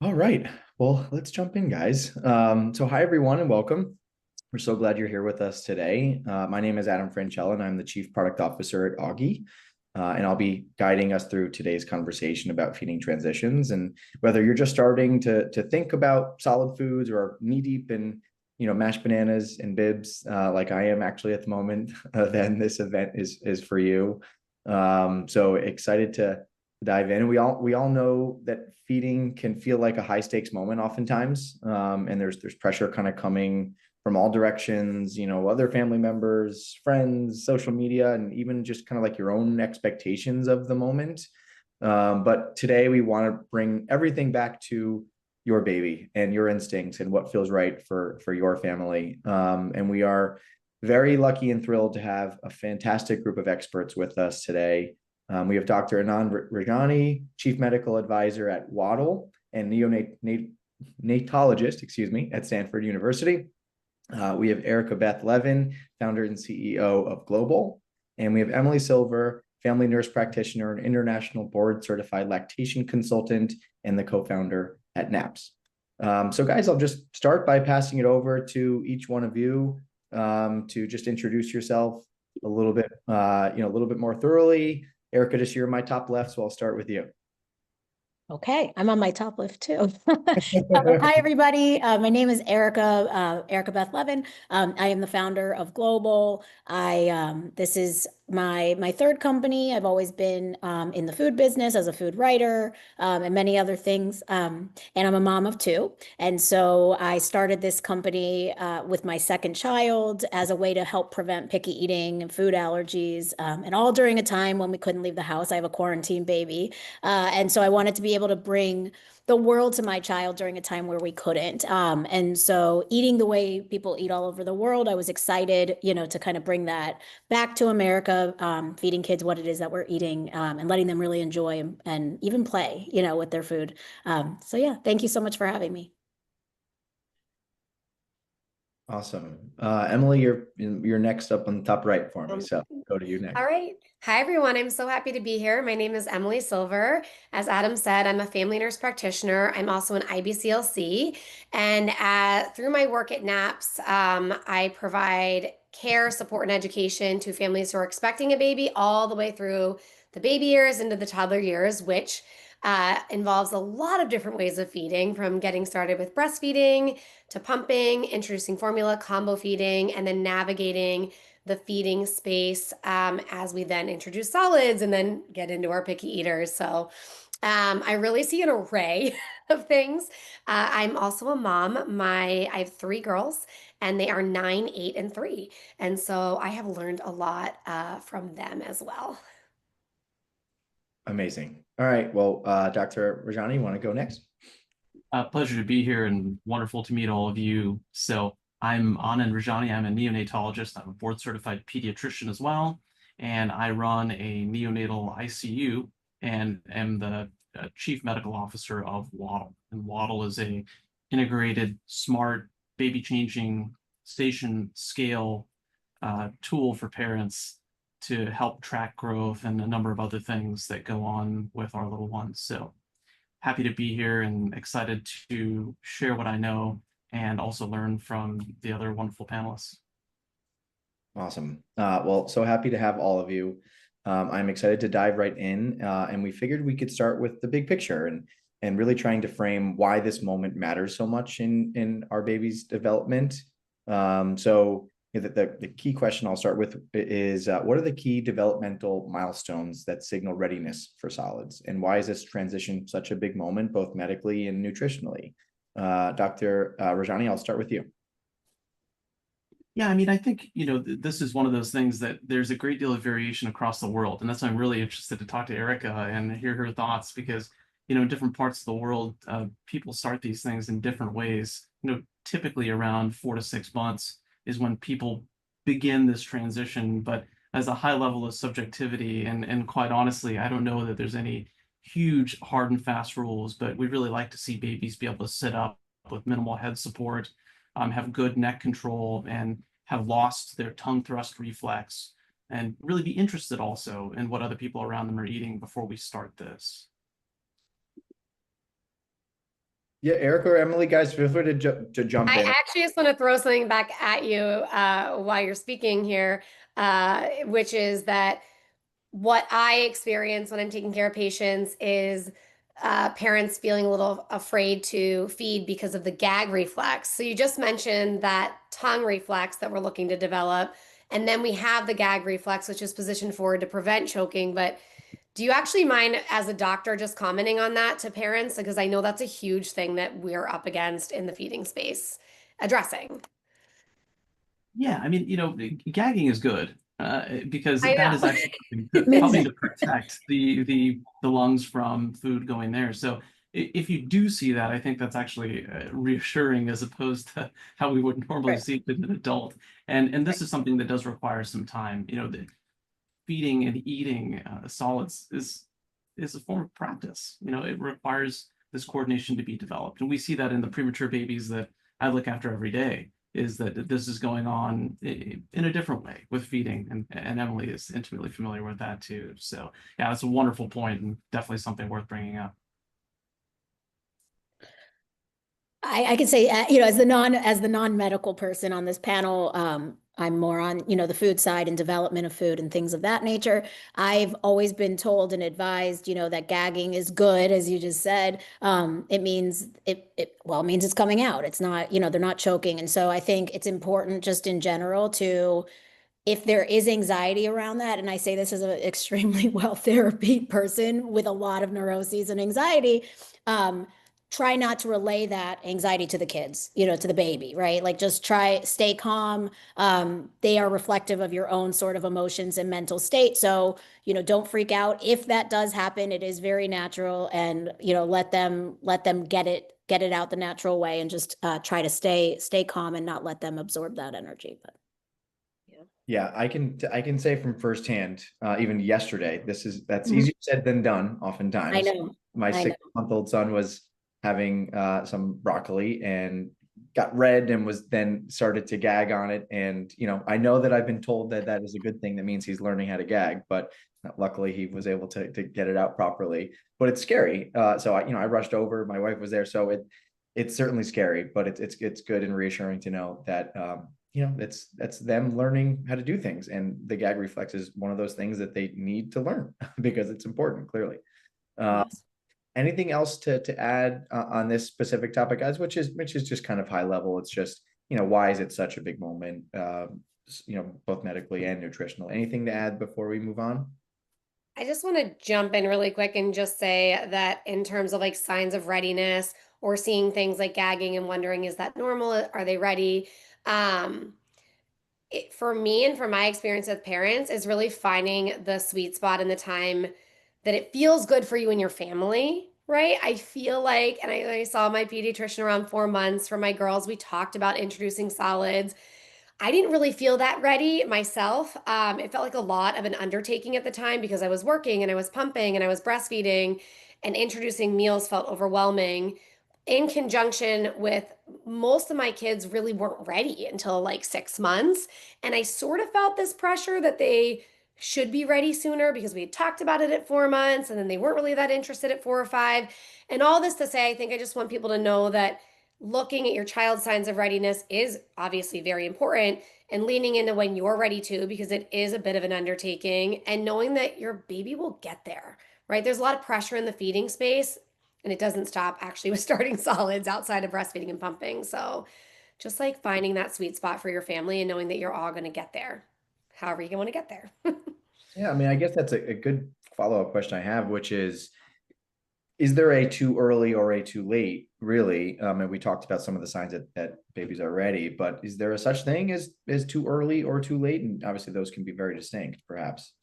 All right. Well, let's jump in, guys. So hi, everyone, and welcome. We're so glad you're here with us today. My name is Adam Franchella, and I'm the Chief Product Officer at Augie. And I'll be guiding us through today's conversation about feeding transitions. And whether you're just starting to think about solid foods or knee deep in mashed bananas and bibs, like I am actually at the moment, then this event is for you. So excited to dive in. And we all know that feeding can feel like a high stakes moment oftentimes, and there's pressure kind of coming from all directions, other family members, friends, social media, and even just kind of like your own expectations of the moment. But today we want to bring everything back to your baby and your instincts and what feels right for your family. And we are very lucky and thrilled to have a fantastic group of experts with us today. We have Dr. Anand Rajani, Chief Medical Advisor at Woddle and neonatologist, at Stanford University. We have Bethe Levin, founder and CEO of Globowl. And we have Emily Silver, family nurse practitioner and international board certified lactation consultant and the co-founder at NAPS. So guys, I'll just start by passing it over to each one of you to just introduce yourself a little bit, a little bit more thoroughly. Erica, just you're my top left, so I'll start with you. Okay, I'm on my top list too. Hi, everybody. My name is Erica, Bethe Levin. I am the founder of Globowl. This is my third company. I've always been in the food business as a food writer and many other things. And I'm a mom of two. And so I started this company with my second child as a way to help prevent picky eating and food allergies, and all during a time when we couldn't leave the house. I have a quarantine baby. And so I wanted to be able to bring the world to my child during a time where we couldn't. And so eating the way people eat all over the world, I was excited, to kind of bring that back to America, feeding kids what it is that we're eating, and letting them really enjoy and even play, with their food. So yeah, thank you so much for having me. Awesome. Emily, you're next up on the top right for me. Um, So go to you all next. right. Hi, everyone. I'm so happy to be here. My name is Emily Silver. As Adam said, I'm a family nurse practitioner. I'm also an IBCLC. And through my work at NAPS, I provide care, support, and education to families who are expecting a baby all the way through the baby years into the toddler years, which involves a lot of different ways of feeding, from getting started with breastfeeding to pumping, introducing formula, combo feeding, and then navigating the feeding space as we then introduce solids and then get into our picky eaters. So I really see an array of things. I'm also a mom. I have three girls, and they are 9, 8, and 3. And so I have learned a lot from them as well. Amazing. All right. Well, Dr. Rajani, you want to go next? Pleasure to be here and wonderful to meet all of you. So I'm Anand Rajani. I'm a neonatologist. I'm a board certified pediatrician as well. And I run a neonatal ICU and am the chief medical officer of Woddle. And Woddle is a integrated, smart, baby changing station scale tool for parents to help track growth and a number of other things that go on with our little ones. So happy to be here and excited to share what I know and also learn from the other wonderful panelists. Awesome. Well, so happy to have all of you. I'm excited to dive right in, and we figured we could start with the big picture and really trying to frame why this moment matters so much in our baby's development. So the key question I'll start with is what are the key developmental milestones that signal readiness for solids, and why is this transition such a big moment, both medically and nutritionally? Dr. Rajani, I'll start with you. Yeah, I mean, I think, this is one of those things that there's a great deal of variation across the world. And that's why I'm really interested to talk to Erica and hear her thoughts because, in different parts of the world, people start these things in different ways. Typically around 4 to 6 months is when people begin this transition. But as a high level of subjectivity, and quite honestly, I don't know that there's any huge hard and fast rules, but we really like to see babies be able to sit up with minimal head support, have good neck control, and have lost their tongue thrust reflex, and really be interested also in what other people around them are eating before we start this. Yeah, Eric or Emily, guys, feel free to, jump I in. actually just want to throw something back at you while you're speaking here, which is that what I experience when I'm taking care of patients is parents feeling a little afraid to feed because of the gag reflex. So you just mentioned that tongue reflex that we're looking to develop. And then we have the gag reflex, which is positioned forward to prevent choking. But do you actually mind, as a doctor, just commenting on that to parents? Because I know that's a huge thing that we're up against in the feeding space, addressing. Yeah, I mean, gagging is good because I that is know. actually helping Amazing. to protect the lungs from food going there. So if you do see that, I think that's actually reassuring as opposed to how we would normally Right. see it in an adult. And this is something that does require some time. The feeding and eating solids is a form of practice. It requires this coordination to be developed, and we see that in the premature babies that I look after every day. Is that this is going on in a different way with feeding, and Emily is intimately familiar with that too. So yeah, that's a wonderful point and definitely something worth bringing up. I can say, as the non-medical person on this panel, I'm more on, the food side and development of food and things of that nature. I've always been told and advised, that gagging is good, as you just said. It means it means it's coming out. It's not, they're not choking. And so I think it's important just in general to, if there is anxiety around that, and I say this as an extremely well therapied person with a lot of neuroses and anxiety, try not to relay that anxiety to the kids, to the baby, right? Like just stay calm. They are reflective of your own sort of emotions and mental state. So, don't freak out. If that does happen, it is very natural, and, let them get it out the natural way, and just try to stay calm and not let them absorb that energy. But Yeah, I can say from firsthand, even yesterday, that's Mhm. easier said than done I oftentimes. know. My I know. 6-month-old son was having some broccoli and got red and was then started to gag on it. And, I know that I've been told that that is a good thing. That means he's learning how to gag, but luckily he was able to get it out properly. But it's scary. So I rushed over. My wife was there. So it's certainly scary, but it's good and reassuring to know that, that's them learning how to do things, and the gag reflex is one of those things that they need to learn because it's important, clearly. Yes. Anything else to add on this specific topic, guys, which is just kind of high level? It's just, why is it such a big moment, both medically and nutritional? Anything to add before we move on? I just want to jump in really quick and just say that in terms of like signs of readiness or seeing things like gagging and wondering, is that normal? Are they ready? Um, for me and from my experience with parents is really finding the sweet spot and the time that it feels good for you and your family, right? I feel like, and I saw my pediatrician around 4 months for my girls. We talked about introducing solids. I didn't really feel that ready myself. It felt like a lot of an undertaking at the time because I was working and I was pumping and I was breastfeeding, and introducing meals felt overwhelming in conjunction with most of my kids really weren't ready until like 6 months. And I sort of felt this pressure that they should be ready sooner because we had talked about it at 4 months, and then they weren't really that interested at 4 or 5. And all this to say, I think I just want people to know that looking at your child's signs of readiness is obviously very important, and leaning into when you're ready to, because it is a bit of an undertaking, and knowing that your baby will get there, right? There's a lot of pressure in the feeding space, and it doesn't stop actually with starting solids outside of breastfeeding and pumping. So just like finding that sweet spot for your family and knowing that you're all going to get there, however you want to get there. Yeah, I mean, I guess that's a good follow-up question I have, which is there a too early or a too late, really? And we talked about some of the signs that babies are ready, but is there a such thing as too early or too late? And obviously those can be very distinct, perhaps.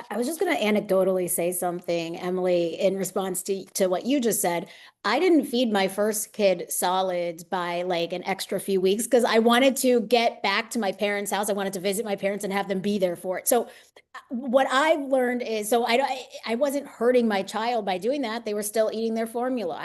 I was just going to anecdotally say something, Emily, in response to what you just said. I didn't feed my first kid solids by like an extra few weeks because I wanted to get back to my parents' house. I wanted to visit my parents and have them be there for it. So what I've learned is, so I wasn't hurting my child by doing that. They were still eating their formula.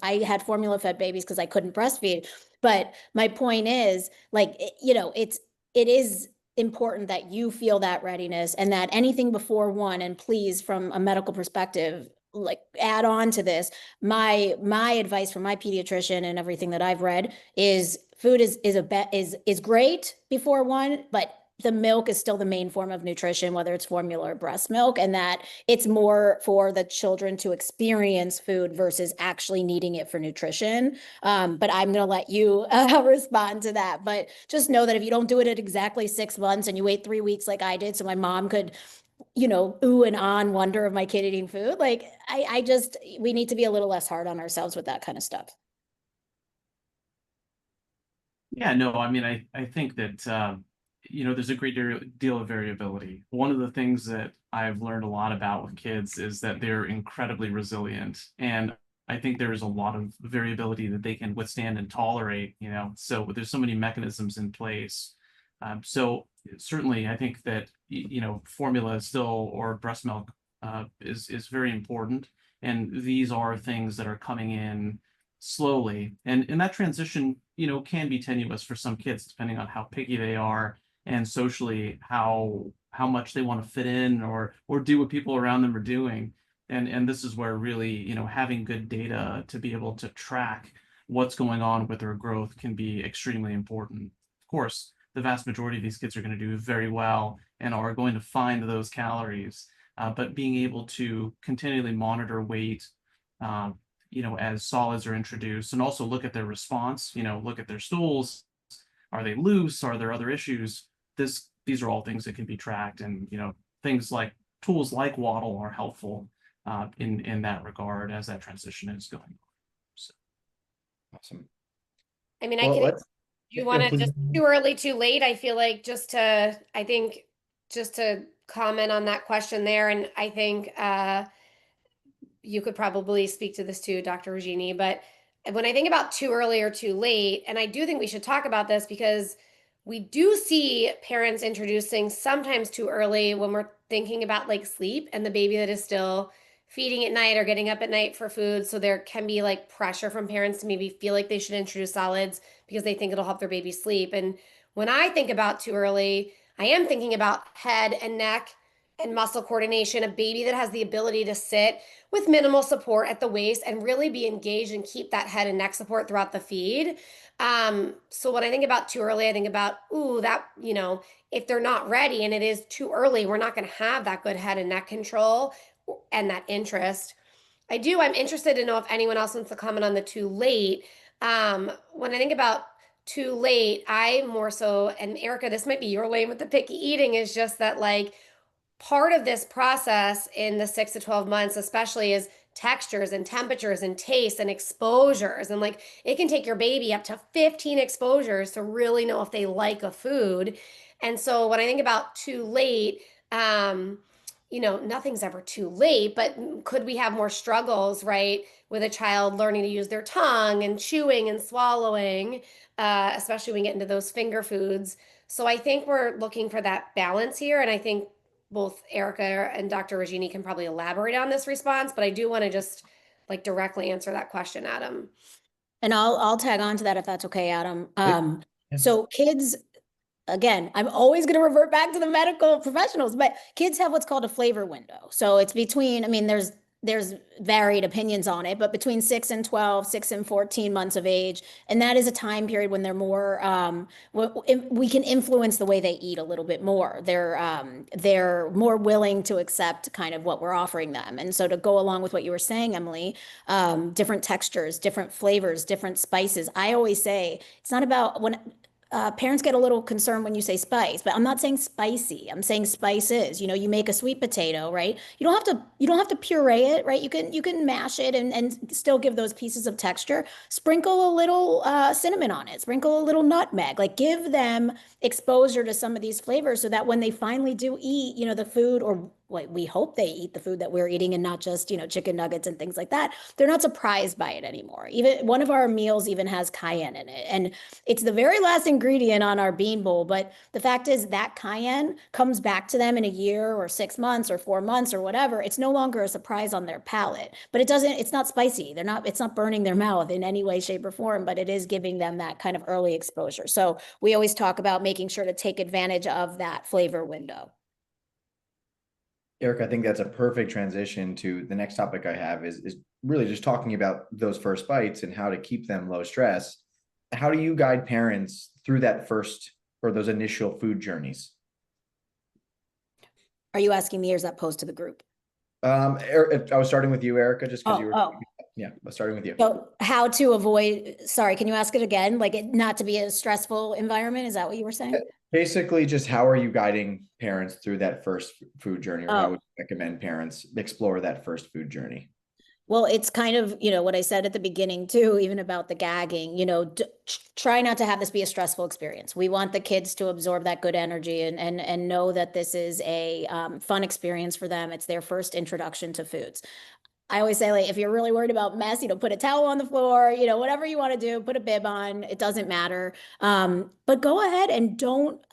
I had formula fed babies because I couldn't breastfeed. But my point is, like, it is important that you feel that readiness, and that anything before 1, and please, from a medical perspective, like add on to this, my advice from my pediatrician and everything that I've read is food is great before 1, but the milk is still the main form of nutrition, whether it's formula or breast milk, and that it's more for the children to experience food versus actually needing it for nutrition. But I'm going to let you respond to that. But just know that if you don't do it at exactly 6 months and you wait 3 weeks like I did, so my mom could, ooh and on wonder of my kid eating food, like we need to be a little less hard on ourselves with that kind of stuff. Yeah, no, I mean, I think that, there's a great deal of variability. One of the things that I've learned a lot about with kids is that they're incredibly resilient. And I think there's a lot of variability that they can withstand and tolerate, so there's so many mechanisms in place. So certainly I think that, formula is still, or breast milk is very important. And these are things that are coming in slowly. And that transition, can be tenuous for some kids, depending on how picky they are and socially how much they want to fit in or do what people around them are doing. And this is where really, having good data to be able to track what's going on with their growth can be extremely important. Of course, the vast majority of these kids are going to do very well and are going to find those calories. But being able to continually monitor weight, as solids are introduced, and also look at their response, look at their stools. Are they loose? Are there other issues? These are all things that can be tracked, and things like tools like Woddle are helpful in that regard as that transition is going on. So. Awesome. I mean, Well, you want to just too early, too late? I feel like just to comment on that question there, and I think you could probably speak to this too, Dr. Rajani, but when I think about too early or too late, and I do think we should talk about this because we do see parents introducing sometimes too early when we're thinking about like sleep and the baby that is still feeding at night or getting up at night for food. So there can be like pressure from parents to maybe feel like they should introduce solids because they think it'll help their baby sleep. And when I think about too early, I am thinking about head and neck and muscle coordination, a baby that has the ability to sit with minimal support at the waist and really be engaged and keep that head and neck support throughout the feed. So when I think about too early, I think about, if they're not ready and it is too early, we're not going to have that good head and neck control and that interest. I'm interested to know if anyone else wants to comment on the too late. When I think about too late, I more so, and Erica, this might be your lane with the picky eating, is just that like, part of this process in the 6 to 12 months, especially, is textures and temperatures and tastes and exposures. And like, it can take your baby up to 15 exposures to really know if they like a food. And so when I think about too late, nothing's ever too late, but could we have more struggles, right, with a child learning to use their tongue and chewing and swallowing, especially when we get into those finger foods. So I think we're looking for that balance here. And I think both Erica and Dr. Rajani can probably elaborate on this response, but I do want to just like directly answer that question, Adam. And I'll tag on to that if that's okay, Adam. Yeah. So kids, again, I'm always going to revert back to the medical professionals, but kids have what's called a flavor window. So it's between, there's varied opinions on it, but between 6 and 12, 6 and 14 months of age. And that is a time period when they're more, we can influence the way they eat a little bit more. They're more willing to accept kind of what we're offering them. And so to go along with what you were saying, Emily, different textures, different flavors, different spices. I always say it's not about parents get a little concerned when you say spice, but I'm not saying spicy. I'm saying spices. You make a sweet potato, right? You don't have to puree it, right? You can mash it and still give those pieces of texture. Sprinkle a little cinnamon on it. Sprinkle a little nutmeg. Like, give them exposure to some of these flavors so that when they finally do eat, the food, or we hope they eat the food that we're eating and not just, chicken nuggets and things like that, they're not surprised by it anymore. Even one of our meals even has cayenne in it. And it's the very last ingredient on our bean bowl. But the fact is that cayenne comes back to them in a year or 6 months or 4 months or whatever. It's no longer a surprise on their palate, but it's not spicy. It's not burning their mouth in any way, shape, or form, but it is giving them that kind of early exposure. So we always talk about making sure to take advantage of that flavor window. Eric, I think that's a perfect transition to the next topic I have is really just talking about those first bites and how to keep them low stress. How do you guide parents through that first or those initial food journeys? Are you asking me or is that posed to the group? I was starting with you, Erica, just because you were, Oh. yeah, I was starting with you. So how to avoid, sorry, can you ask it again? Like it not to be a stressful environment? Is that what you were saying? Basically, just how are you guiding parents through that first food journey, or how Oh. would you recommend parents explore that first food journey? Well, it's kind of, what I said at the beginning too, even about the gagging, try not to have this be a stressful experience. We want the kids to absorb that good energy and know that this is a fun experience for them. It's their first introduction to foods. I always say, like, if you're really worried about mess, put a towel on the floor, whatever you want to do, put a bib on, it doesn't matter. But go ahead and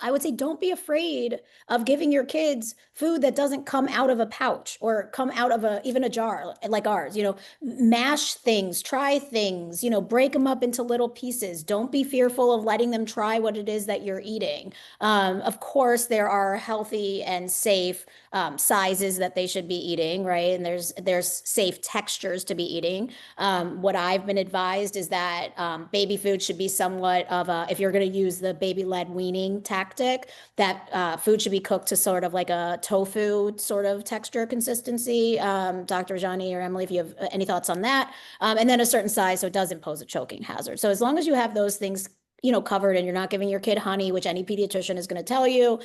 I would say, don't be afraid of giving your kids food that doesn't come out of a pouch or come out of even a jar like ours, mash things, try things, break them up into little pieces. Don't be fearful of letting them try what it is that you're eating. Of course, there are healthy and safe sizes that they should be eating, right? And there's safe textures to be eating. What I've been advised is that baby food should be somewhat of if you're going to use the baby-led weaning tactic, that food should be cooked to sort of like a tofu sort of texture consistency. Dr. Rajani or Emily, if you have any thoughts on that. And then a certain size so it doesn't pose a choking hazard. So as long as you have those things covered and you're not giving your kid honey, which any pediatrician is going to tell you,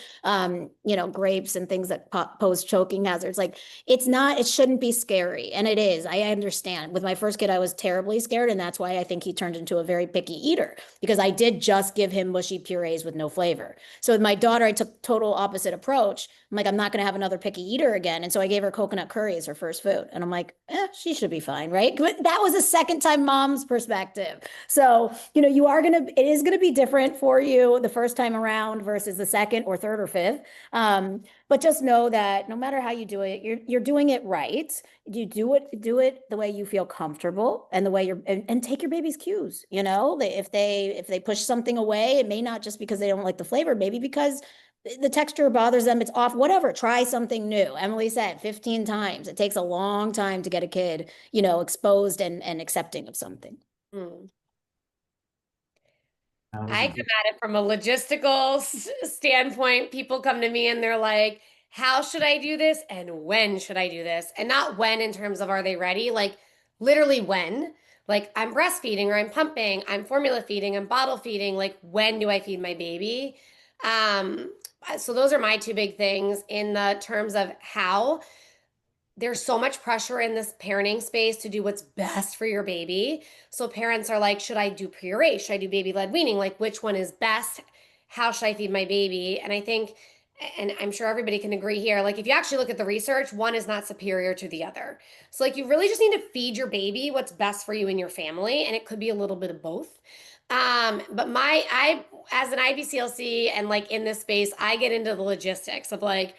grapes and things that pose choking hazards. Like it shouldn't be scary. And it is, I understand. With my first kid, I was terribly scared. And that's why I think he turned into a very picky eater because I did just give him mushy purees with no flavor. So with my daughter, I took total opposite approach. I'm like, I'm not going to have another picky eater again. And so I gave her coconut curry as her first food. And I'm like, she should be fine, right? But that was a second time mom's perspective. So, it is going to be different for you the first time around versus the second or third or fifth. But just know that no matter how you do it, you're doing it right. You do it the way you feel comfortable and the way and take your baby's cues. If they push something away, it may not just because they don't like the flavor, maybe because the texture bothers them, it's off, whatever, try something new. Emily said 15 times. It takes a long time to get a kid, exposed and accepting of something. I come at it from a logistical standpoint. People come to me and they're like, how should I do this? And when should I do this? And not when in terms of are they ready? Like literally when. Like I'm breastfeeding or I'm pumping, I'm formula feeding, I'm bottle feeding. Like when do I feed my baby? So those are my two big things in the terms of how. There's so much pressure in this parenting space to do what's best for your baby. So parents are like, should I do puree? Should I do baby-led weaning? Like, which one is best? How should I feed my baby? And I think, and I'm sure everybody can agree here, like if you actually look at the research, one is not superior to the other. So like you really just need to feed your baby what's best for you and your family. And it could be a little bit of both. But I, as an IBCLC and like in this space, I get into the logistics of like,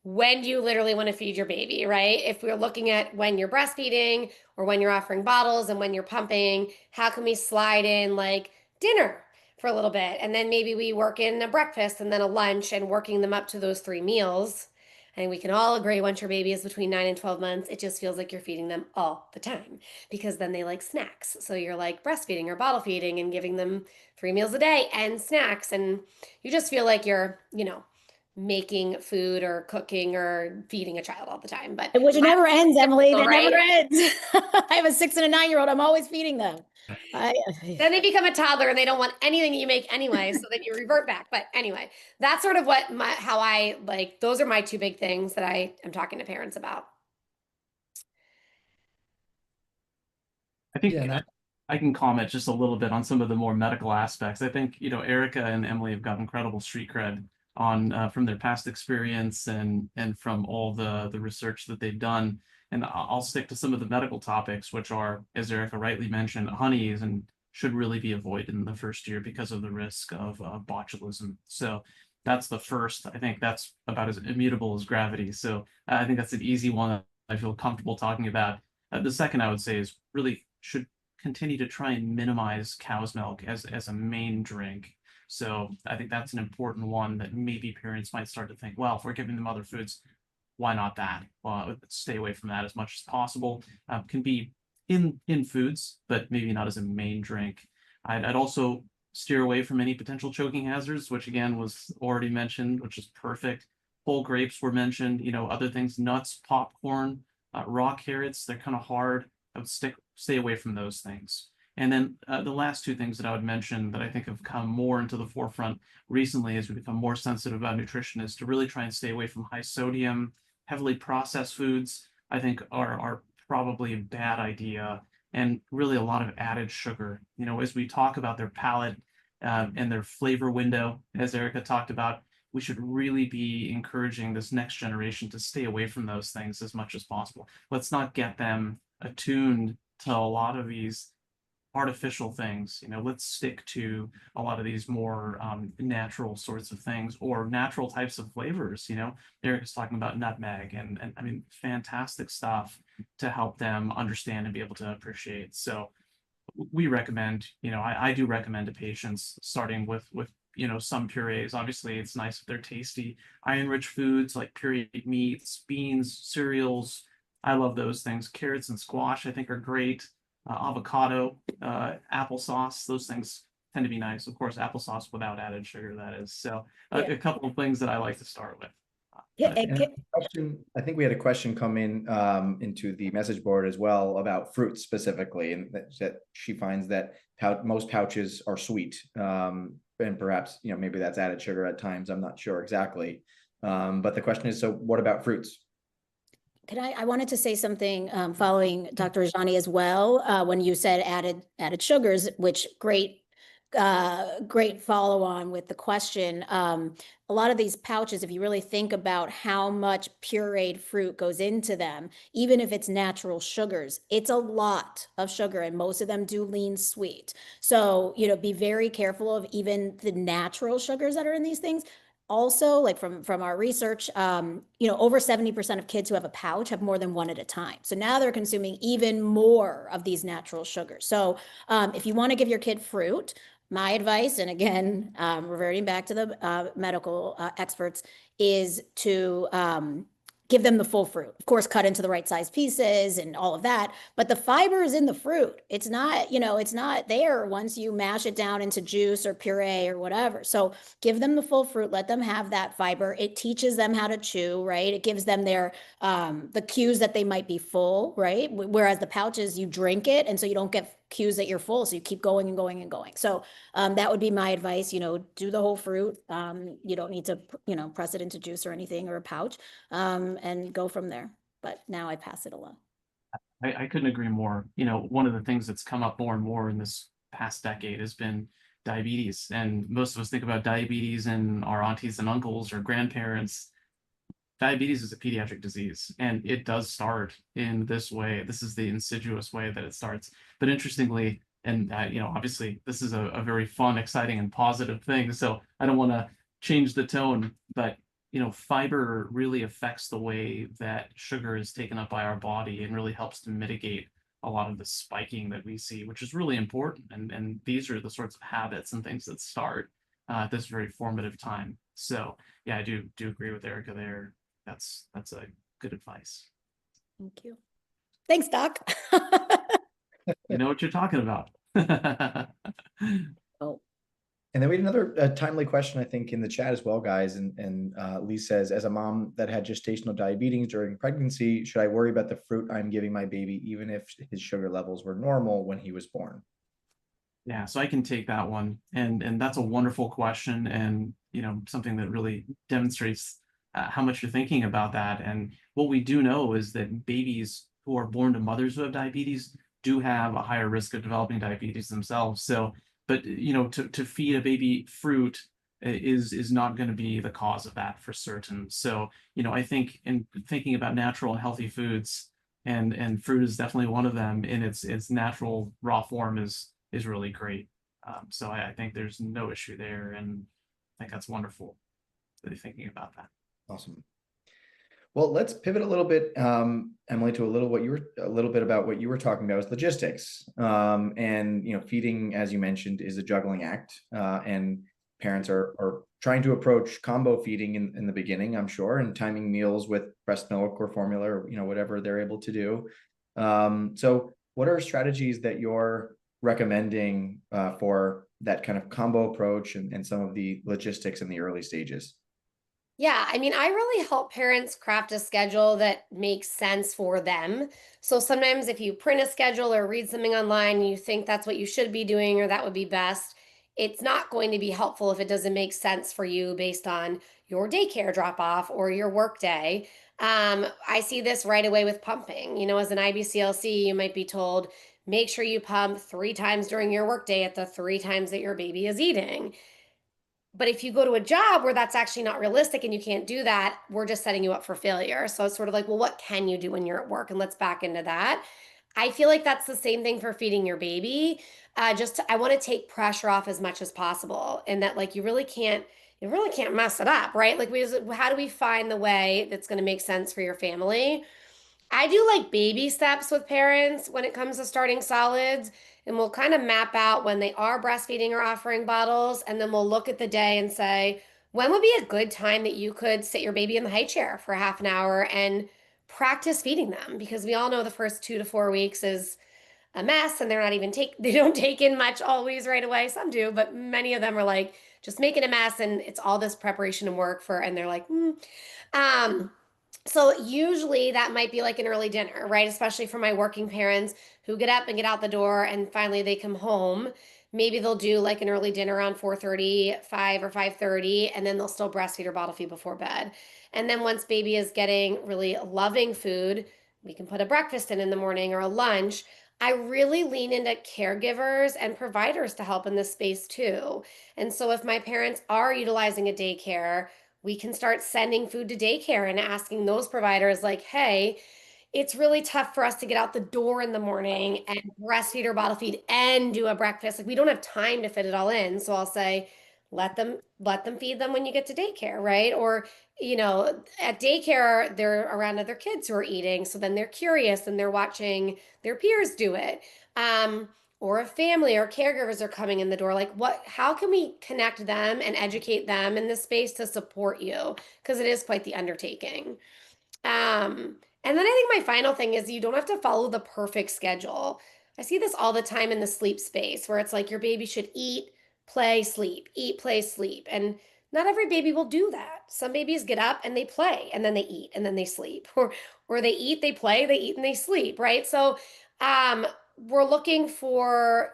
when do you literally want to feed your baby, right? If we're looking at when you're breastfeeding or when you're offering bottles and when you're pumping, how can we slide in like dinner for a little bit? And then maybe we work in a breakfast and then a lunch and working them up to those 3 meals. And we can all agree once your baby is between 9 and 12 months, it just feels like you're feeding them all the time because then they like snacks. So you're like breastfeeding or bottle feeding and giving them 3 meals a day and snacks. And you just feel like you're, making food or cooking or feeding a child all the time. But which never ends, Emily. That right? never ends. I have a 6 and a 9-year-old. I'm always feeding them. Then they become a toddler and they don't want anything that you make anyway, so then you revert back. But anyway, that's sort of how I like, those are my two big things that I am talking to parents about. I think I can comment just a little bit on some of the more medical aspects. I think, Erica and Emily have got incredible street cred on from their past experience and from all the research that they've done. And I'll stick to some of the medical topics, which are, as Erica rightly mentioned, honeys and should really be avoided in the first year because of the risk of botulism. So that's the first. I think that's about as immutable as gravity. So I think that's an easy one I feel comfortable talking about. The second I would say is really should continue to try and minimize cow's milk as a main drink. So I think that's an important one that maybe parents might start to think, well, if we're giving them other foods, why not that? Stay away from that as much as possible. Can be in foods, but maybe not as a main drink. I'd also steer away from any potential choking hazards, which again was already mentioned, which is perfect. Whole grapes were mentioned, other things, nuts, popcorn, raw carrots, they're kind of hard. I would stay away from those things. And then the last two things that I would mention that I think have come more into the forefront recently as we become more sensitive about nutrition is to really try and stay away from high sodium, heavily processed foods. I think are probably a bad idea, and really a lot of added sugar. As we talk about their palate and their flavor window, as Erica talked about, we should really be encouraging this next generation to stay away from those things as much as possible. Let's not get them attuned to a lot of these artificial things. Let's stick to a lot of these more natural sorts of things, or natural types of flavors. Eric is talking about nutmeg and I mean, fantastic stuff to help them understand and be able to appreciate. So we recommend, I do recommend to patients starting with some purees. Obviously it's nice if they're tasty. Iron-rich foods like pureed meats, beans, cereals, I love those things. Carrots and squash I think are great. Avocado, applesauce, those things tend to be nice. Of course, applesauce without added sugar, that is. So a couple of things that I like to start with. I think we had a question come in into the message board as well about fruits specifically, and that she finds that most pouches are sweet, and perhaps maybe that's added sugar at times. I'm not sure exactly, but the question is, so what about fruits? I wanted to say something following Dr. Rajani as well. When you said added sugars, which great follow on with the question. A lot of these pouches, if you really think about how much pureed fruit goes into them, even if it's natural sugars, it's a lot of sugar, and most of them do lean sweet. So, be very careful of even the natural sugars that are in these things. Also, like from our research, over 70% of kids who have a pouch have more than one at a time. So now they're consuming even more of these natural sugars. So if you want to give your kid fruit, my advice, and again, reverting back to the medical experts, is to give them the full fruit. Of course, cut into the right size pieces and all of that, but the fiber is in the fruit. It's not, it's not there once you mash it down into juice or puree or whatever. So give them the full fruit, let them have that fiber. It teaches them how to chew, right? It gives them their, the cues that they might be full, right? Whereas the pouches, you drink it, and so you don't get cues that you're full, so you keep going and going and going. So that would be my advice. Do the whole fruit. You don't need to press it into juice or anything, or a pouch, and go from there. But now I pass it along. I couldn't agree more. One of the things that's come up more and more in this past decade has been diabetes, and most of us think about diabetes and our aunties and uncles or grandparents. Diabetes is a pediatric disease, and it does start in this way. This is the insidious way that it starts. But interestingly, and obviously this is a very fun, exciting, and positive thing. So I don't want to change the tone, but fiber really affects the way that sugar is taken up by our body, and really helps to mitigate a lot of the spiking that we see, which is really important. And these are the sorts of habits and things that start at this very formative time. So yeah, I do agree with Erica there. That's a good advice. Thank you. Thanks, Doc. You know what you're talking about. Oh. And then we had another timely question, I think, in the chat as well, guys. And Lee says, as a mom that had gestational diabetes during pregnancy, should I worry about the fruit I'm giving my baby, even if his sugar levels were normal when he was born? Yeah, so I can take that one. And that's a wonderful question, and something that really demonstrates how much you're thinking about that. And what we do know is that babies who are born to mothers who have diabetes do have a higher risk of developing diabetes themselves. So, but to feed a baby fruit is not going to be the cause of that for certain. So, I think in thinking about natural and healthy foods, and fruit is definitely one of them in its natural raw form is really great. So I think there's no issue there, and I think that's wonderful that you're thinking about that. Awesome. Well, let's pivot a little bit, Emily, to a little bit about what you were talking about, is logistics. And feeding, as you mentioned, is a juggling act, and parents are trying to approach combo feeding in the beginning, I'm sure, and timing meals with breast milk or formula or, whatever they're able to do. So what are strategies that you're recommending for that kind of combo approach and some of the logistics in the early stages? Yeah, I mean, I really help parents craft a schedule that makes sense for them. So sometimes if you print a schedule or read something online, and you think that's what you should be doing or that would be best, it's not going to be helpful if it doesn't make sense for you based on your daycare drop off or your work day. I see this right away with pumping. As an IBCLC, you might be told, make sure you pump 3 times during your workday at the 3 times that your baby is eating. But if you go to a job where that's actually not realistic and you can't do that, we're just setting you up for failure. So it's sort of like, well, what can you do when you're at work? And let's back into that. I feel like that's the same thing for feeding your baby. I want to take pressure off as much as possible, and that like you really can't mess it up, right? Like how do we find the way that's going to make sense for your family? I do like baby steps with parents when it comes to starting solids, and we'll kind of map out when they are breastfeeding or offering bottles, and then we'll look at the day and say, when would be a good time that you could sit your baby in the high chair for half an hour and practice feeding them? Because we all know the first 2 to 4 weeks is a mess, and they don't take in much always right away. Some do, but many of them are like just making a mess, and it's all this preparation and work and they're like, um, so usually that might be like an early dinner, right? Especially for my working parents who get up and get out the door and finally they come home. Maybe they'll do like an early dinner around 4:30, 5 or 5:30, and then they'll still breastfeed or bottle feed before bed. And then once baby is getting really loving food, we can put a breakfast in the morning or a lunch. I really lean into caregivers and providers to help in this space too. And so if my parents are utilizing a daycare, we can start sending food to daycare and asking those providers like, hey, it's really tough for us to get out the door in the morning and breastfeed or bottle feed and do a breakfast. Like we don't have time to fit it all in. So I'll say, let them feed them when you get to daycare, right? Or, at daycare, they're around other kids who are eating. So then they're curious and they're watching their peers do it. Or a family or caregivers are coming in the door, like how can we connect them and educate them in this space to support you? Because it is quite the undertaking. And then I think my final thing is you don't have to follow the perfect schedule. I see this all the time in the sleep space where it's like your baby should eat, play, sleep, eat, play, sleep. And not every baby will do that. Some babies get up and they play and then they eat and then they sleep. Or they eat, they play, they eat and they sleep, right? So we're looking for,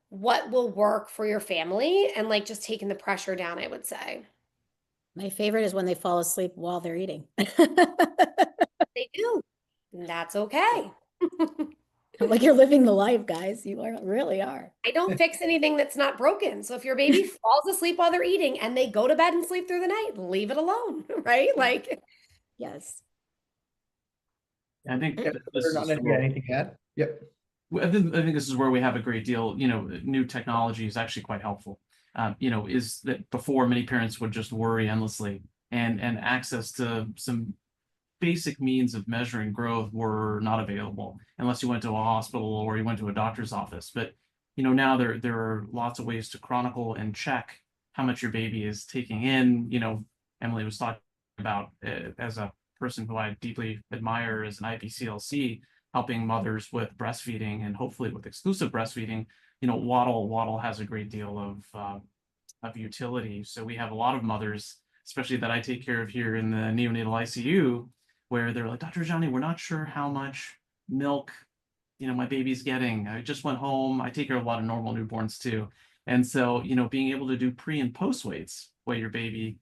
what will work for your family and like just taking the pressure down, I would say. My favorite is when they fall asleep while they're eating. They do. And that's okay. Like you're living the life, guys. You really are. I don't fix anything that's not broken. So if your baby falls asleep while they're eating and they go to bed and sleep through the night, leave it alone, right? Like, yes. I think Yeah, this is anything to add? Yep. I think this is where we have a great deal. New technology is actually quite helpful. Is that before many parents would just worry endlessly, and access to some basic means of measuring growth were not available unless you went to a hospital or you went to a doctor's office. But now there are lots of ways to chronicle and check how much your baby is taking in. Emily was talking about as a person who I deeply admire as an IBCLC, helping mothers with breastfeeding and hopefully with exclusive breastfeeding. Woddle has a great deal of utility. So we have a lot of mothers, especially that I take care of here in the neonatal ICU, where they're like, Dr. Rajani, we're not sure how much milk, my baby's getting. I just went home. I take care of a lot of normal newborns too. And so, being able to do pre and post weights, weigh your baby,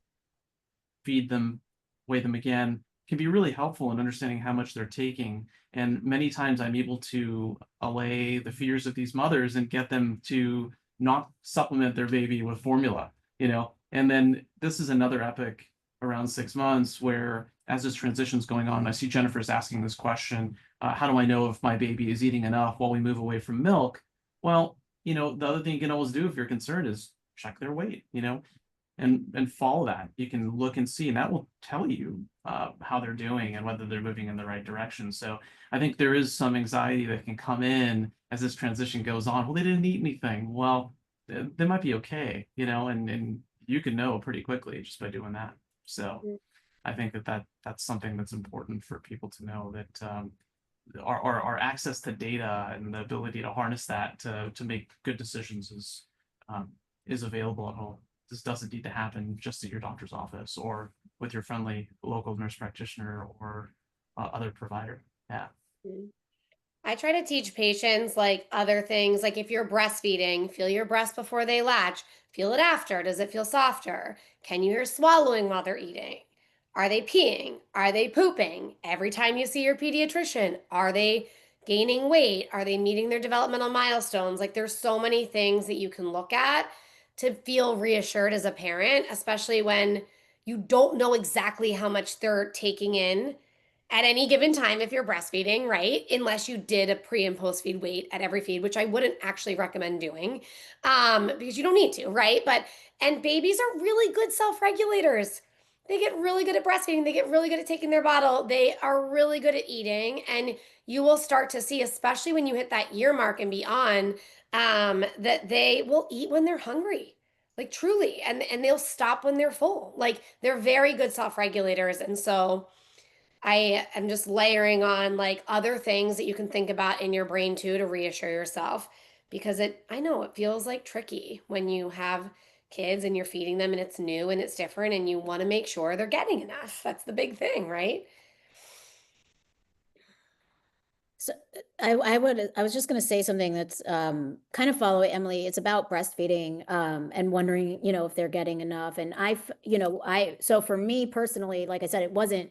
feed them, weigh them again, can be really helpful in understanding how much they're taking. And many times I'm able to allay the fears of these mothers and get them to not supplement their baby with formula, And then this is another epic around 6 months where, as this transition's going on, I see Jennifer's asking this question, how do I know if my baby is eating enough while we move away from milk? Well, the other thing you can always do if you're concerned is check their weight, and follow that. You can look and see, and that will tell you how they're doing and whether they're moving in the right direction. So I think there is some anxiety that can come in as this transition goes on. Well, they didn't eat anything. Well, they might be okay, you know, and you can know pretty quickly just by doing that. So I think that's something that's important for people to know, that our access to data and the ability to harness that to make good decisions is available at home. This doesn't need to happen just at your doctor's office or with your friendly local nurse practitioner or other provider. Yeah. I try to teach patients like other things, like if you're breastfeeding, feel your breast before they latch, feel it after. Does it feel softer? Can you hear swallowing while they're eating? Are they peeing? Are they pooping? Every time you see your pediatrician, are they gaining weight? Are they meeting their developmental milestones? Like there's so many things that you can look at to feel reassured as a parent, especially when you don't know exactly how much they're taking in at any given time if you're breastfeeding, right? Unless you did a pre and post feed weight at every feed, which I wouldn't actually recommend doing, because you don't need to, right? And babies are really good self-regulators. They get really good at breastfeeding. They get really good at taking their bottle. They are really good at eating. And you will start to see, especially when you hit that year mark and beyond, that they will eat when they're hungry. Like truly, and they'll stop when they're full. Like they're very good self-regulators. And so I am just layering on like other things that you can think about in your brain too to reassure yourself, because I know it feels like tricky when you have kids and you're feeding them and it's new and it's different and you want to make sure they're getting enough. That's the big thing, right? So I was just going to say something that's kind of following Emily. It's about breastfeeding and wondering, if they're getting enough. And so for me personally, like I said, it wasn't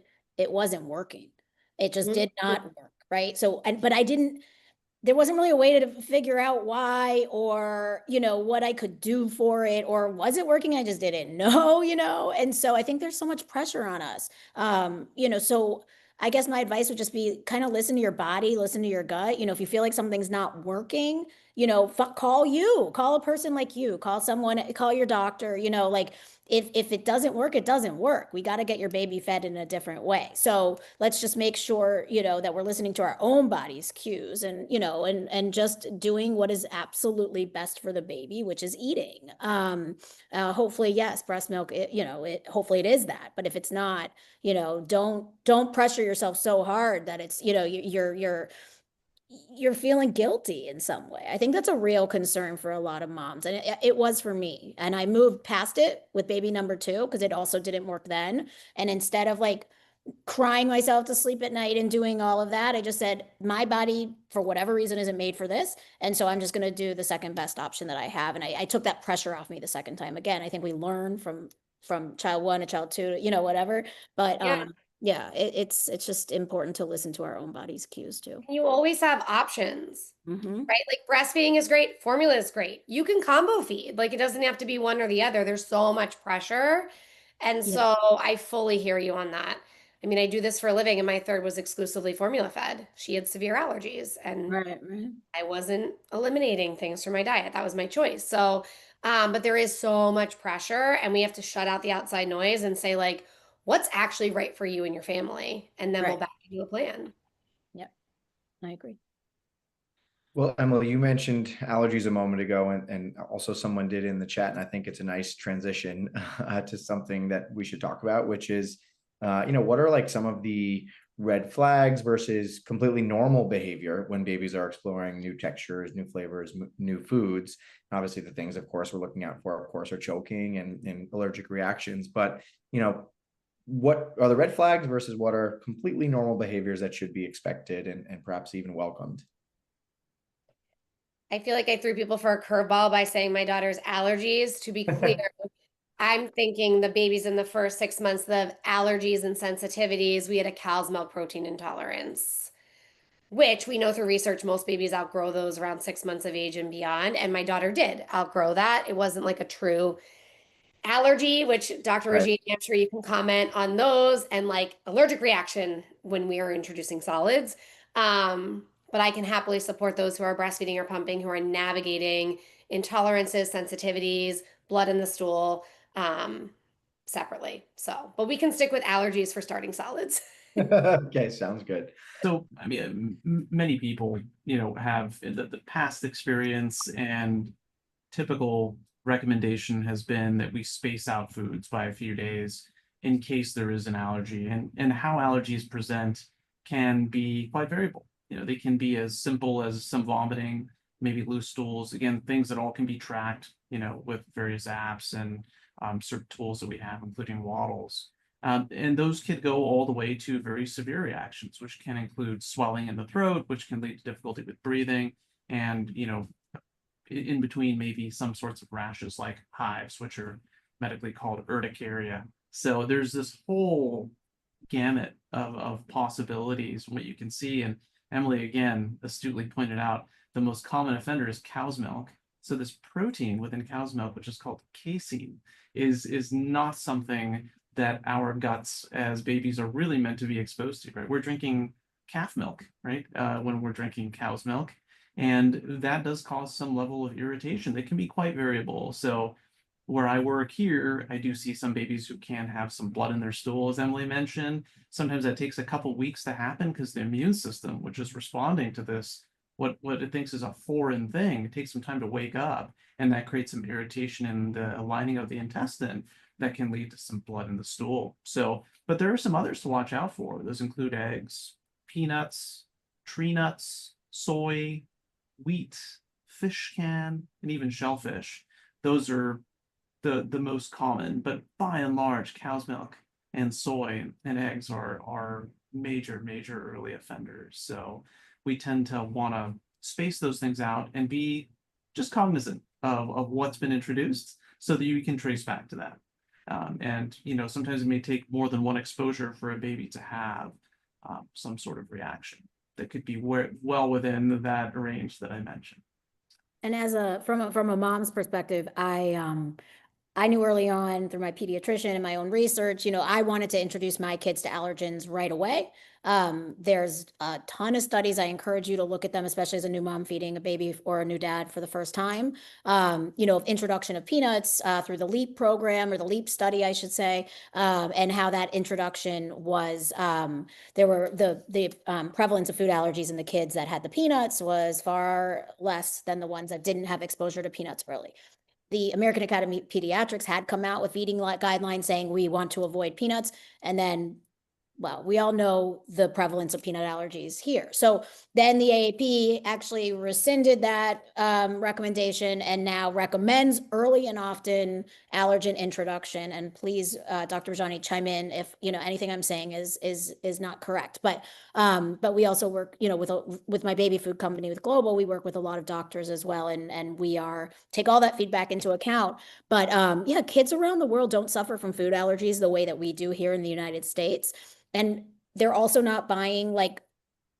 working. It just did not work. Right. So, but there wasn't really a way to figure out why or, what I could do for it, or was it working? I just didn't know, And so I think there's so much pressure on us. So I guess my advice would just be kind of listen to your body, listen to your gut. If you feel like something's not working, call a person like you, call your doctor, like if it doesn't work, it doesn't work. We got to get your baby fed in a different way. So let's just make sure, that we're listening to our own body's cues and, and just doing what is absolutely best for the baby, which is eating. Hopefully, yes, breast milk, hopefully it is that. But if it's not, don't pressure yourself so hard that it's, you're feeling guilty in some way. I think that's a real concern for a lot of moms. And it was for me. And I moved past it with baby number 2 because it also didn't work then. And instead of like crying myself to sleep at night and doing all of that, I just said, my body, for whatever reason, isn't made for this. And so I'm just going to do the second best option that I have. And I took that pressure off me the second time. Again, I think we learn from child 1 to child 2, whatever. But yeah, it's just important to listen to our own body's cues too. You always have options, right? Like breastfeeding is great, formula is great. You can combo feed, like it doesn't have to be one or the other. There's so much pressure. And so I fully hear you on that. I mean, I do this for a living, and my third was exclusively formula fed. She had severe allergies, and I wasn't eliminating things from my diet. That was my choice. So, but there is so much pressure, and we have to shut out the outside noise and say, like, what's actually right for you and your family, and then we'll back you a plan. Yep, I agree. Well, Emily, you mentioned allergies a moment ago, and also someone did in the chat, and I think it's a nice transition to something that we should talk about, which is, what are like some of the red flags versus completely normal behavior when babies are exploring new textures, new flavors, new foods. Obviously, the things, of course, we're looking out for, of course, are choking and allergic reactions. But, what are the red flags versus what are completely normal behaviors that should be expected and perhaps even welcomed? I feel like I threw people for a curveball by saying my daughter's allergies. To be clear, I'm thinking the babies in the first 6 months of allergies and sensitivities, we had a cow's milk protein intolerance, which we know through research, most babies outgrow those around 6 months of age and beyond. And my daughter did outgrow that. It wasn't like a true allergy, which Dr. Rajani, I'm sure you can comment on those, and like allergic reaction when we are introducing solids. But I can happily support those who are breastfeeding or pumping, who are navigating intolerances, sensitivities, blood in the stool, separately. So, but we can stick with allergies for starting solids. Okay, sounds good. So, I mean, many people, have the past experience and typical recommendation has been that we space out foods by a few days in case there is an allergy, and how allergies present can be quite variable. You know, they can be as simple as some vomiting, maybe loose stools, again, things that all can be tracked, you know, with various apps and certain tools that we have, including Woddles. And those could go all the way to very severe reactions, which can include swelling in the throat, which can lead to difficulty with breathing, and, you know, in between maybe some sorts of rashes like hives, which are medically called urticaria. So there's this whole gamut of possibilities from what you can see. And Emily, again, astutely pointed out, the most common offender is cow's milk. So this protein within cow's milk, which is called casein, is not something that our guts as babies are really meant to be exposed to, right? We're drinking calf milk, right? When we're drinking cow's milk. And that does cause some level of irritation that can be quite variable. So where I work here, I do see some babies who can have some blood in their stool, as Emily mentioned. Sometimes that takes a couple weeks to happen because the immune system, which is responding to this, what it thinks is a foreign thing, it takes some time to wake up, and that creates some irritation in the lining of the intestine that can lead to some blood in the stool. So, but there are some others to watch out for. Those include eggs, peanuts, tree nuts, soy, wheat, fish can, and even shellfish. Those are the most common, but by and large, cow's milk and soy and eggs are major early offenders. So we tend to want to space those things out and be just cognizant of what's been introduced so that you can trace back to that. And, you know, sometimes it may take more than one exposure for a baby to have some sort of reaction that could be well within that range that I mentioned. And from a mom's perspective, I knew early on through my pediatrician and my own research, you know, I wanted to introduce my kids to allergens right away. There's a ton of studies. I encourage you to look at them, especially as a new mom feeding a baby or a new dad for the first time. You know, introduction of peanuts through the LEAP program, or the LEAP study, I should say, and how that introduction was, there were the prevalence of food allergies in the kids that had the peanuts was far less than the ones that didn't have exposure to peanuts early. The American Academy of Pediatrics had come out with feeding guidelines saying we want to avoid peanuts. And then, well, we all know the prevalence of peanut allergies here. So then the AAP actually rescinded that recommendation and now recommends early and often allergen introduction. And please, Dr. Rajani, chime in if, you know, anything I'm saying is not correct. But we also work, you know, with my baby food company, with Globowl, we work with a lot of doctors as well, and we take all that feedback into account. But yeah, kids around the world don't suffer from food allergies the way that we do here in the United States. And they're also not buying like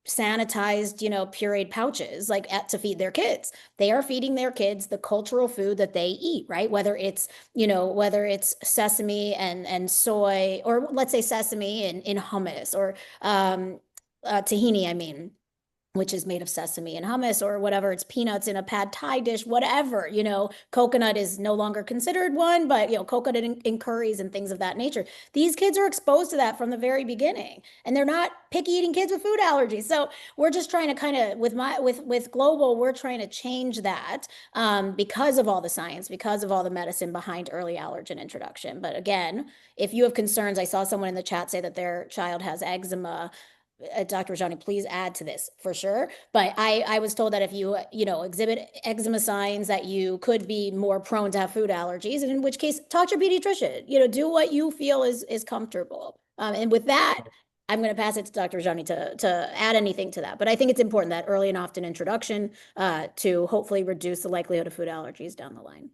sanitized, you know, pureed pouches like to feed their kids. They are feeding their kids the cultural food that they eat, right? Whether it's, you know, whether it's sesame and soy, or let's say sesame in hummus, or tahini, I mean, which is made of sesame and hummus, or whatever, it's peanuts in a pad thai dish, whatever, you know, coconut is no longer considered one, but, you know, coconut in curries and things of that nature. These kids are exposed to that from the very beginning, and they're not picky eating kids with food allergies. So we're just trying to kind of, with Globowl, we're trying to change that because of all the science, because of all the medicine behind early allergen introduction. But again, if you have concerns, I saw someone in the chat say that their child has eczema. Dr. Rajani, please add to this for sure. But I was told that if you know, exhibit eczema signs, that you could be more prone to have food allergies, and in which case, talk to your pediatrician. You know, do what you feel is comfortable. And with that, I'm going to pass it to Dr. Rajani to add anything to that. But I think it's important that early and often introduction to hopefully reduce the likelihood of food allergies down the line.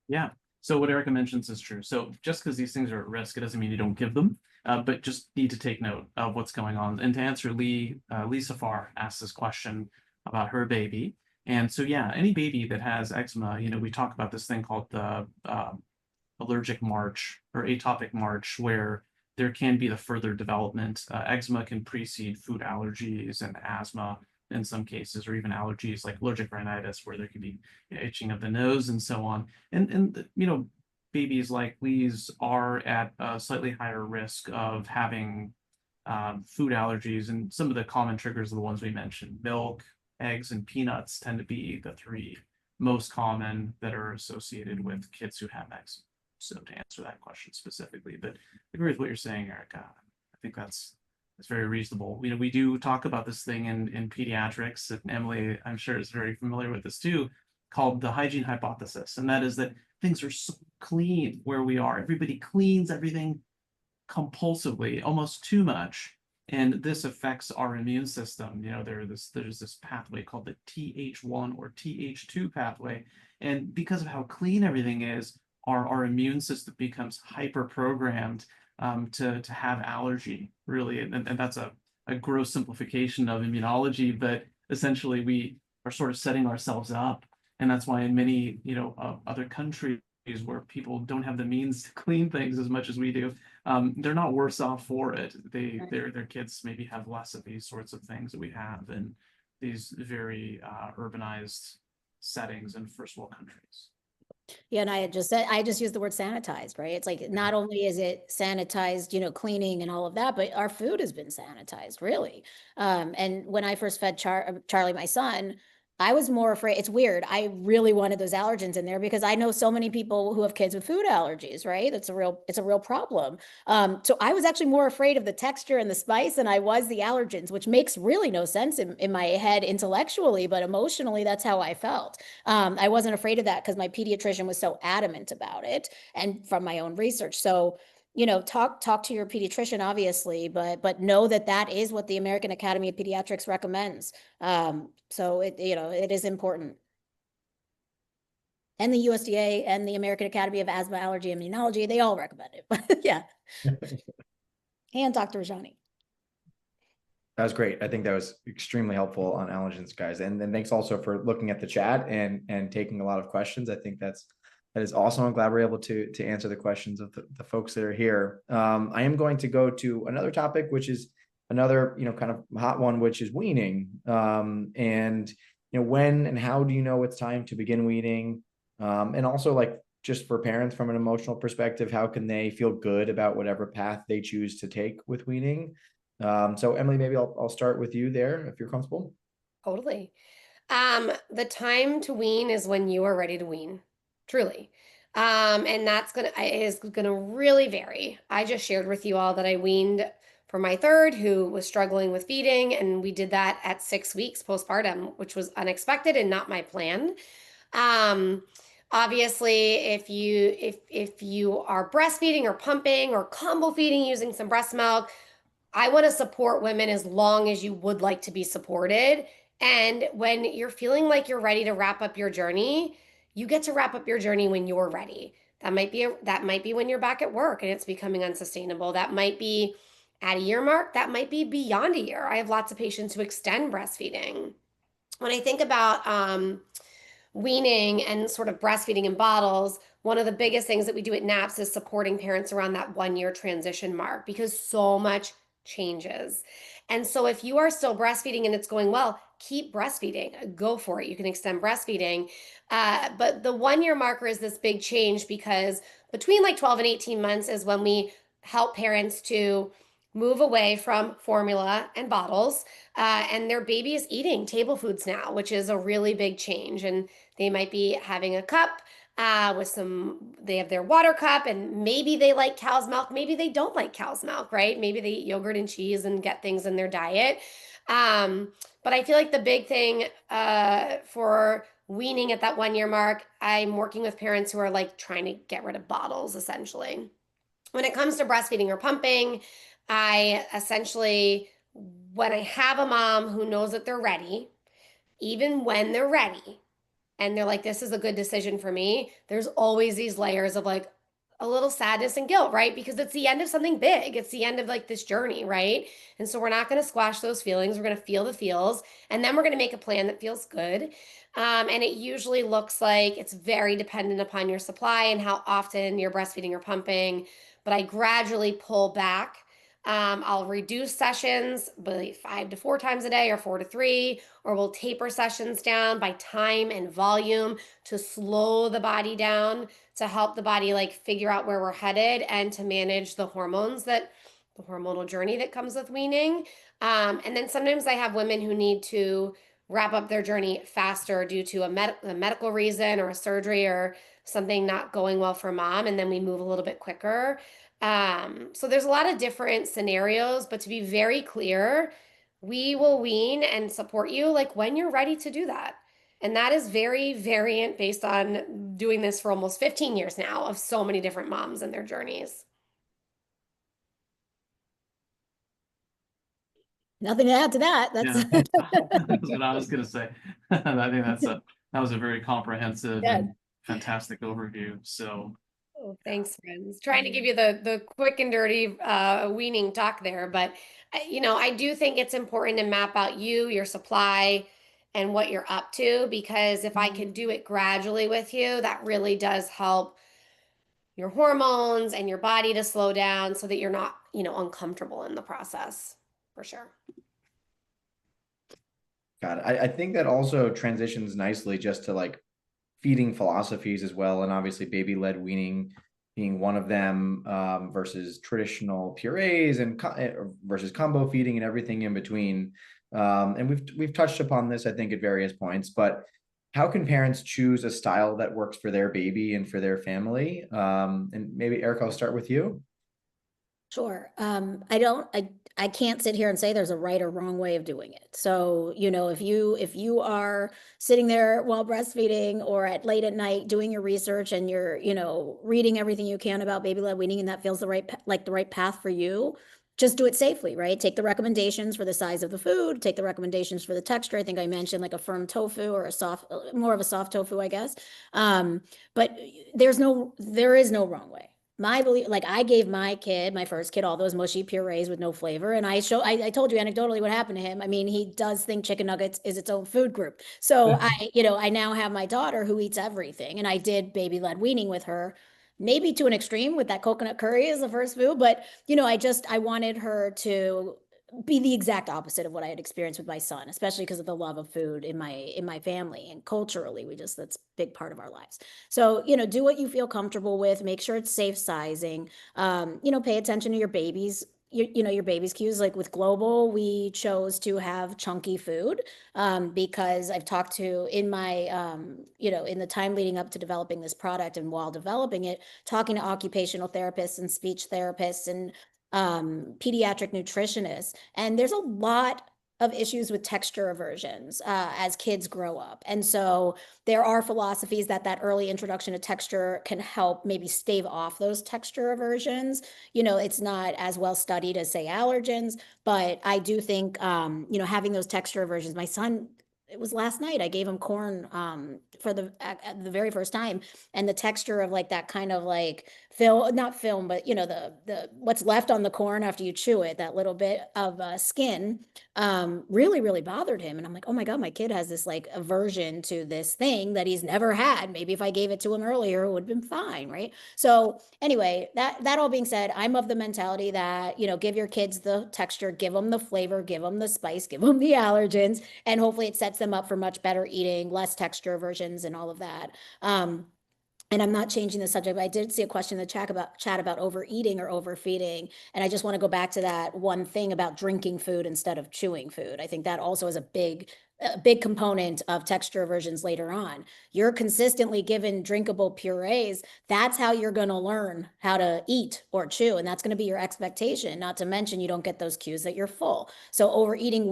Yeah. So what Erica mentions is true. So just because these things are at risk, it doesn't mean you don't give them, but just need to take note of what's going on. And to answer Lisa Farr asked this question about her baby. And so, yeah, any baby that has eczema, you know, we talk about this thing called the allergic march or atopic march, where there can be the further development. Eczema can precede food allergies and asthma in some cases, or even allergies like allergic rhinitis, where there could be, you know, itching of the nose and so on. And you know, babies like these are at a slightly higher risk of having food allergies, and some of the common triggers are the ones we mentioned. Milk, eggs, and peanuts tend to be the three most common that are associated with kids who have eczema. So to answer that question specifically, but I agree with what you're saying, Erica. I think that's very reasonable. You know, we do talk about this thing in pediatrics, and Emily, I'm sure, is very familiar with this too, called the hygiene hypothesis. And that is that things are so clean where we are. Everybody cleans everything compulsively, almost too much. And this affects our immune system. You know, there's this pathway called the Th1 or Th2 pathway. And because of how clean everything is, our immune system becomes hyper programmed to have allergy, really. And that's a gross simplification of immunology, but essentially we are sort of setting ourselves up. And that's why in many, you know, other countries where people don't have the means to clean things as much as we do, they're not worse off for it. Their kids maybe have less of these sorts of things that we have in these very urbanized settings in first world countries. Yeah, and I just used the word sanitized, right? It's like, not only is it sanitized, you know, cleaning and all of that, but our food has been sanitized, really. And when I first fed Charlie, my son, I was more afraid. It's weird. I really wanted those allergens in there because I know so many people who have kids with food allergies, right? It's a real problem. So I was actually more afraid of the texture and the spice than I was the allergens, which makes really no sense in my head intellectually, but emotionally, that's how I felt. I wasn't afraid of that because my pediatrician was so adamant about it, and from my own research. So, you know, talk to your pediatrician, obviously, but know that is what the American Academy of Pediatrics recommends. So it is important. And the USDA and the American Academy of Asthma, Allergy, and Immunology, they all recommend it. Yeah. And Dr. Rajani. That was great. I think that was extremely helpful on allergens, guys. And then thanks also for looking at the chat and taking a lot of questions. I think that is awesome. I'm glad we're able to answer the questions of the folks that are here. I am going to go to another topic, which is another, you know, kind of hot one, which is weaning. And, you know, when and how do you know it's time to begin weaning? And also, like, just for parents from an emotional perspective, how can they feel good about whatever path they choose to take with weaning? So Emily, maybe I'll start with you there if you're comfortable. Totally. The time to wean is when you are ready to wean, truly. And is gonna really vary. I just shared with you all that I weaned for my third, who was struggling with feeding, and we did that at 6 weeks postpartum, which was unexpected and not my plan. Obviously, if you are breastfeeding or pumping or combo feeding using some breast milk, I want to support women as long as you would like to be supported. And when you're feeling like you're ready to wrap up your journey, you get to wrap up your journey when you're ready. That might be when you're back at work and it's becoming unsustainable. That might be at a year mark. That might be beyond a year. I have lots of patients who extend breastfeeding. When I think about weaning and sort of breastfeeding in bottles, one of the biggest things that we do at NAPS is supporting parents around that 1 year transition mark, because so much changes. And so if you are still breastfeeding and it's going well, keep breastfeeding, go for it. You can extend breastfeeding. But the 1 year marker is this big change, because between like 12 and 18 months is when we help parents to move away from formula and bottles, and their baby is eating table foods now, which is a really big change. And they might be having a cup they have their water cup, and maybe they like cow's milk, maybe they don't like cow's milk, right? Maybe they eat yogurt and cheese and get things in their diet. But I feel like the big thing for weaning at that 1 year mark, I'm working with parents who are like trying to get rid of bottles, essentially. When it comes to breastfeeding or pumping, I essentially, when I have a mom who knows that they're ready, even when they're ready, and they're like, this is a good decision for me, there's always these layers of like a little sadness and guilt, right? Because it's the end of something big. It's the end of like this journey, right? And so we're not going to squash those feelings. We're going to feel the feels, and then we're going to make a plan that feels good. And it usually looks like, it's very dependent upon your supply and how often you're breastfeeding or pumping, but I gradually pull back. I'll reduce sessions, but 5 to 4 times a day, or 4 to 3, or we'll taper sessions down by time and volume to slow the body down, to help the body like figure out where we're headed, and to manage the hormonal journey that comes with weaning. And then sometimes I have women who need to wrap up their journey faster due to a medical reason or a surgery or something not going well for mom, and then we move a little bit quicker. So there's a lot of different scenarios, but to be very clear, we will wean and support you like when you're ready to do that. And that is very variant based on doing this for almost 15 years now of so many different moms and their journeys. Nothing to add to that. That's Yeah, that's what I was going to say. I think that was a very comprehensive Yeah. and fantastic overview. So, Oh, thanks, friends. Trying to give you the quick and dirty weaning talk there, but I do think it's important to map out your supply, and what you're up to, because if I can do it gradually with you, that really does help your hormones and your body to slow down so that you're not, uncomfortable in the process, for sure. Got it. I think that also transitions nicely just to like feeding philosophies as well. And obviously baby-led weaning being one of them, versus traditional purees and versus combo feeding and everything in between. And we've touched upon this, I think, at various points, but how can parents choose a style that works for their baby and for their family? And maybe Erica, I'll start with you. Sure. I can't sit here and say there's a right or wrong way of doing it. So, if you are sitting there while breastfeeding or at late at night doing your research and you're, reading everything you can about baby-led weaning and that feels the right path for you, just do it safely, right? Take the recommendations for the size of the food, take the recommendations for the texture. I think I mentioned like a firm tofu or more of a soft tofu, I guess. But there is no wrong way. My belief, like I gave my first kid, all those mushy purees with no flavor. And I told you anecdotally what happened to him. I mean, he does think chicken nuggets is its own food group. So I now have my daughter who eats everything. And I did baby-led weaning with her, maybe to an extreme with that coconut curry as the first food. But, I wanted her to be the exact opposite of what I had experienced with my son, especially because of the love of food in my family, and culturally, that's a big part of our lives. So, do what you feel comfortable with, make sure it's safe sizing, pay attention to your baby's your baby's cues. Like with Globowl, we chose to have chunky food, because I've talked to in my, in the time leading up to developing this product and while developing it, talking to occupational therapists and speech therapists and pediatric nutritionists. And there's a lot of issues with texture aversions as kids grow up. And so there are philosophies that early introduction to texture can help maybe stave off those texture aversions. It's not as well studied as, say, allergens, but I do think, having those texture aversions, my son, it was last night, I gave him corn for at the very first time, and the texture of like that kind of like not film, but the what's left on the corn after you chew it, that little bit of skin, really, really bothered him. And I'm like, oh my God, my kid has this like aversion to this thing that he's never had. Maybe if I gave it to him earlier, it would have been fine, right? So anyway, that all being said, I'm of the mentality that, give your kids the texture, give them the flavor, give them the spice, give them the allergens, and hopefully it sets them up for much better eating, less texture aversions and all of that. And I'm not changing the subject, but I did see a question in the chat about overeating or overfeeding. And I just want to go back to that one thing about drinking food instead of chewing food. I think that also is a big component of texture aversions later on. You're consistently given drinkable purees. That's how you're going to learn how to eat or chew. And that's going to be your expectation, not to mention you don't get those cues that you're full. So overeating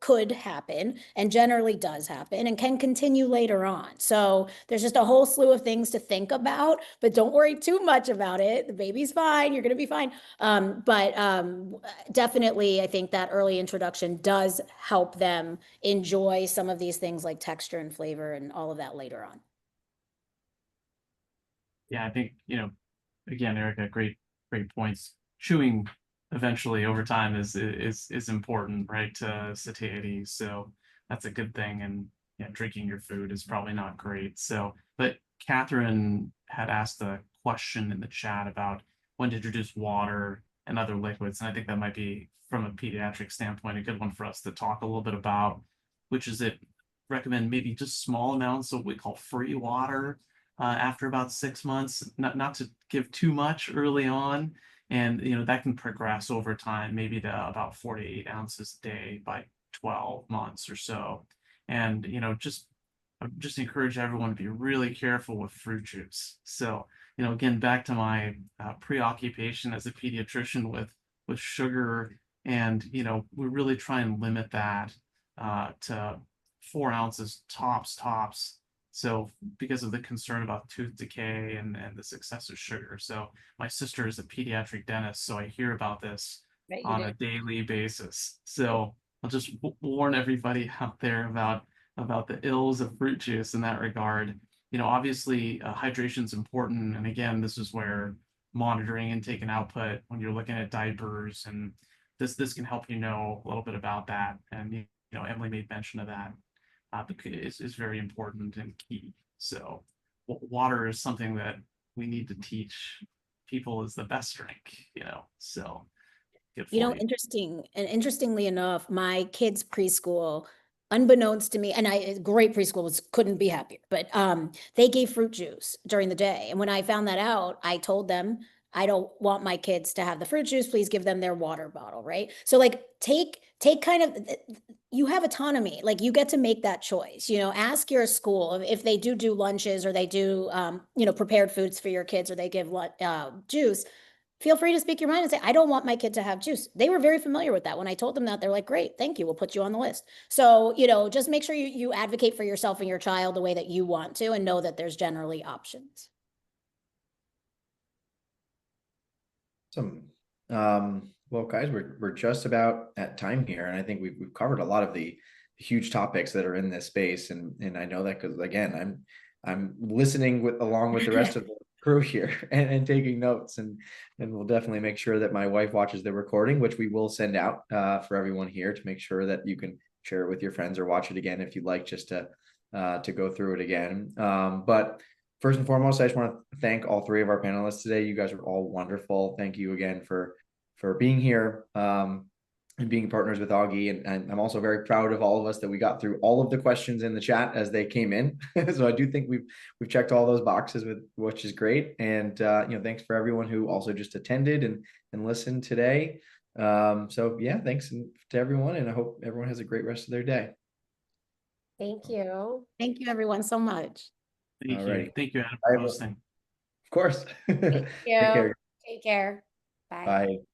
could happen, and generally does happen, and can continue later on. So there's just a whole slew of things to think about, but don't worry too much about it. The baby's fine. You're going to be fine. But definitely, I think that early introduction does help them enjoy some of these things like texture and flavor and all of that later on. yeah, I think, again, Erica, great points. Chewing eventually over time is important, right, to satiety. So that's a good thing. And yeah, drinking your food is probably not great. So, but Catherine had asked a question in the chat about when to introduce water and other liquids. And I think that might be, from a pediatric standpoint, a good one for us to talk a little bit about, which is recommend maybe just small amounts of what we call free water after about 6 months, not to give too much early on. And, that can progress over time, maybe to about 4 to 8 ounces a day by 12 months or so. And, just encourage everyone to be really careful with fruit juice. So, again, back to my preoccupation as a pediatrician with sugar, and, we really try and limit that to 4 ounces tops. So because of the concern about tooth decay and the success of sugar. So my sister is a pediatric dentist, so I hear about this Right, you on do. a daily basis. So I'll just warn everybody out there about the ills of fruit juice in that regard. Obviously, hydration is important, and again, this is where monitoring intake and output when you're looking at diapers, and this can help know a little bit about that. And Emily made mention of that. Is very important and key. So water is something that we need to teach people is the best drink, so good for you. Interestingly enough, my kids' preschool, unbeknownst to me, and great preschool, couldn't be happier, but they gave fruit juice during the day. And when I found that out, I told them, I don't want my kids to have the fruit juice. Please give them their water bottle, right? So like take kind of, you have autonomy, like you get to make that choice. Ask your school if they do lunches, or they do prepared foods for your kids, or they give juice. Feel free to speak your mind and say, I don't want my kid to have juice. They were very familiar with that. When I told them that, they're like, great, thank you. We'll put you on the list. So, just make sure you advocate for yourself and your child the way that you want to, and know that there's generally options. Awesome. Well, guys, we're just about at time here, and I think we've covered a lot of the huge topics that are in this space, and I know that because again, I'm listening along with the rest of the crew here and taking notes, and we'll definitely make sure that my wife watches the recording, which we will send out for everyone here, to make sure that you can share it with your friends or watch it again if you'd like, just to go through it again. But first and foremost, I just want to thank all 3 of our panelists today. You guys are all wonderful. Thank you again for being here and being partners with Augie. And I'm also very proud of all of us that we got through all of the questions in the chat as they came in. So I do think we've checked all those boxes, which is great. And thanks for everyone who also just attended and listened today. So yeah, thanks to everyone, and I hope everyone has a great rest of their day. Thank you. Thank you, everyone, so much. Thank you. Alrighty. Thank you, Adam, for hosting. Of course. Thank you. Take care. Take care. Bye. Bye.